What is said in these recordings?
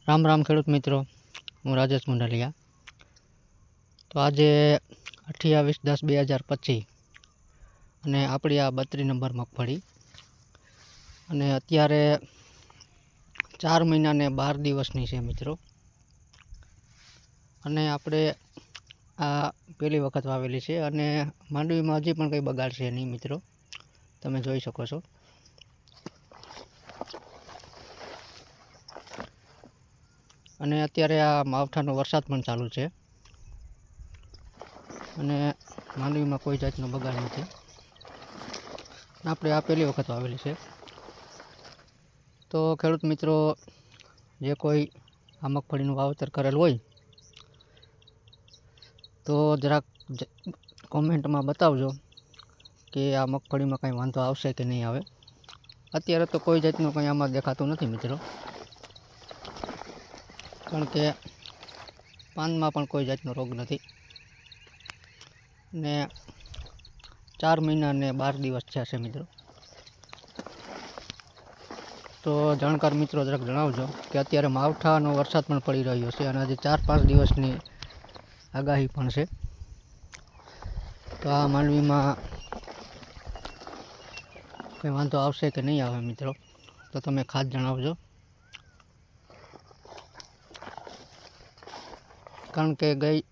राम राम खेडूत मित्रों, हूँ राजेश मुंडालिया। तो आज 28/10/2025 अने आपणी आ 32 नंबर मगफળી अने अत्यारे 4 महीना ने 12 दिवसनी छे मित्रों। अने आपणे आ पहली वखत वावेली छे अने मांडवीमां हजी पण कई बगाड़ छे नहीं मित्रों, तमे जोई शको छो। अने अत्यारे आ मावठानो वरसाद पण चालू छे अने मांडवीमां कोई जातनो बगाड़ नथी। आपणे आ पहली वखत वावेली छे। तो खेडूत मित्रों, जे कोई आ मगफळीनुं वावेतर करेल होय तो जराक कॉमेंट में बतावजो कि आ मगफળી में कई वांधो आवशे कि नहीं आवे। अत्यारे तो कोई जातनो कई आमां देखातो नथी मित्रों, कारण के पान में पण कोई जातनो रोग नथी ने 4 महीना ने 12 दिवस थया छे मित्रों। तो जाणकार मित्रों जराक जणावजो कि अत्यारे मावठानो वरसाद पण पड़ी रह्यो छे अने हजी 4-5 दिवसनी आगाही पण छे। तो आ मांडवीमां कई वांधो आवशे कि नहीं आवे मित्रों, तो तमे खास जणावजो। कारण के गई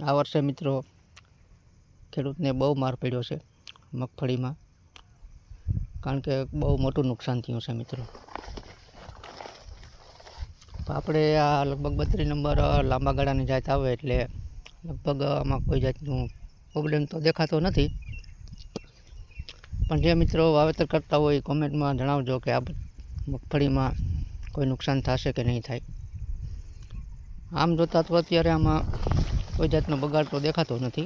आ वर्षे मित्रों खेडूतने बहु मार पड्यो छे मगफળી में, कारण के बहु मोटुं नुकसान थयुं छे मित्रों। तो आपणे आ लगभग 32 नंबर लांबा गाळानी जात आवे एटले लगभग आमां कोई जातनुं प्रॉब्लेम तो देखातो नथी। पण जे मित्रों वावेतर करता होय कॉमेंट में जणावजो कि आ मगफળી में कोई नुकसान थशे कि नहीं थाय। आम जोता तो अत्यारे आमां कोई जातनो बगाड़ तो देखातो नथी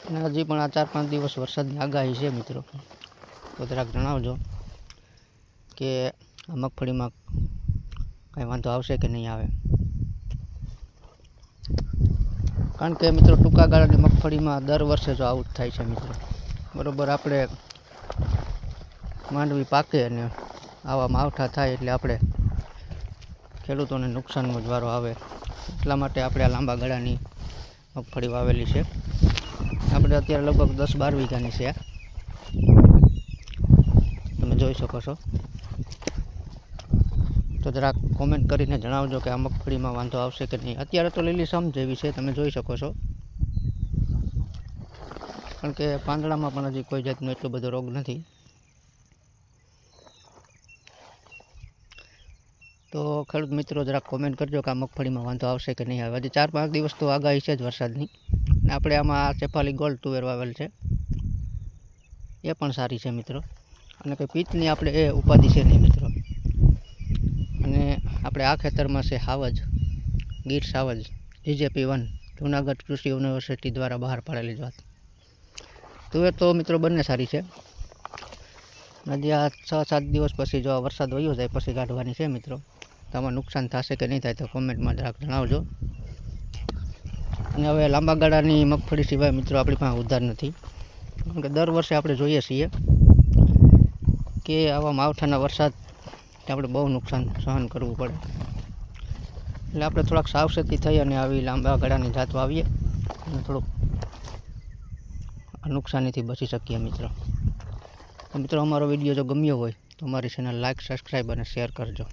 अने हजी पण आ 4-5 दिवस वरसादनी आगाही छे मित्रों। तो जराक जणावजो कि आ मगफળી में कई वांधो आवशे कि नहीं आवे। कारण के मित्रों टूंका गाळानी मगफળી में दर वर्षे जो आવું थाय छे मित्रों। बरोबर आपणे मांडवी पाके अने आवा मावठा थाय एटले आपणे खेडूतोने नुकसाननो ज वारो आवे। એટલા માટે આપણે આ લાંબા ગાળાની મગફળી વાવેલી છે। આપણે અત્યારે લગભગ 10-12 વીઘાની છે, તમે જોઈ શકો છો। તો જરા કોમેન્ટ કરીને જણાવજો કે આ મગફળીમાં વાંધો આવશે કે નહીં। અત્યારે તો લીલી સમ જેવી છે, તમે જોઈ શકો છો, કારણ કે પાંદડામાં પણ હજી કોઈ જાતનો એટલો બધો રોગ નથી। तो खेडूत मित्रों जरा कॉमेंट करजो कि आ मगफળી में वांधो आवशे कि नहीं आवे। हजी 4-5 दिवस तो आगाही छे ज वरसादनी। आपणे आमां शेफाली गोल्ड तुवेर वावेल छे, ए पण सारी छे मित्रों। अने कोई पीचनी आपणे उपाधी छे नहीं मित्रों। अने आपणे आ खेतरमां छे हावज, गीर सावज GJP1 जूनागढ़ कृषि यूनिवर्सिटी द्वारा बहार पाडेली वात। तुवेर तो मित्रों बंने सारी छे। हजी आ 6-7 दिवस पछी जो वरसाद वयो जाय पछी काढवानी छे मित्रों। तो आमां नुकसान थशे कि नहीं थाय तो कॉमेंट में जराक जणावजो। अने हवे लांबा गाळानी मगफળી सिवाय मित्रों आपणी पासे उधार नथी, कारण के दर वर्षे आपणे जोईए छीए कि आवा मावठाना वरसाद आपणे बहु नुकसान सहन करवुं पड़े। એટલે આપણે થોડાક સાવચેતી થઈ અને આવી લાંબા ગાળાની જાત વાવીએ અને થોડુંક નુકસાનીથી બચી શકીએ મિત્રો। તો મિત્રો અમારો વિડીયો જો ગમ્યો હોય તો અમારી ચેનલ લાઇક, સબસ્ક્રાઈબ અને શેર કરજો।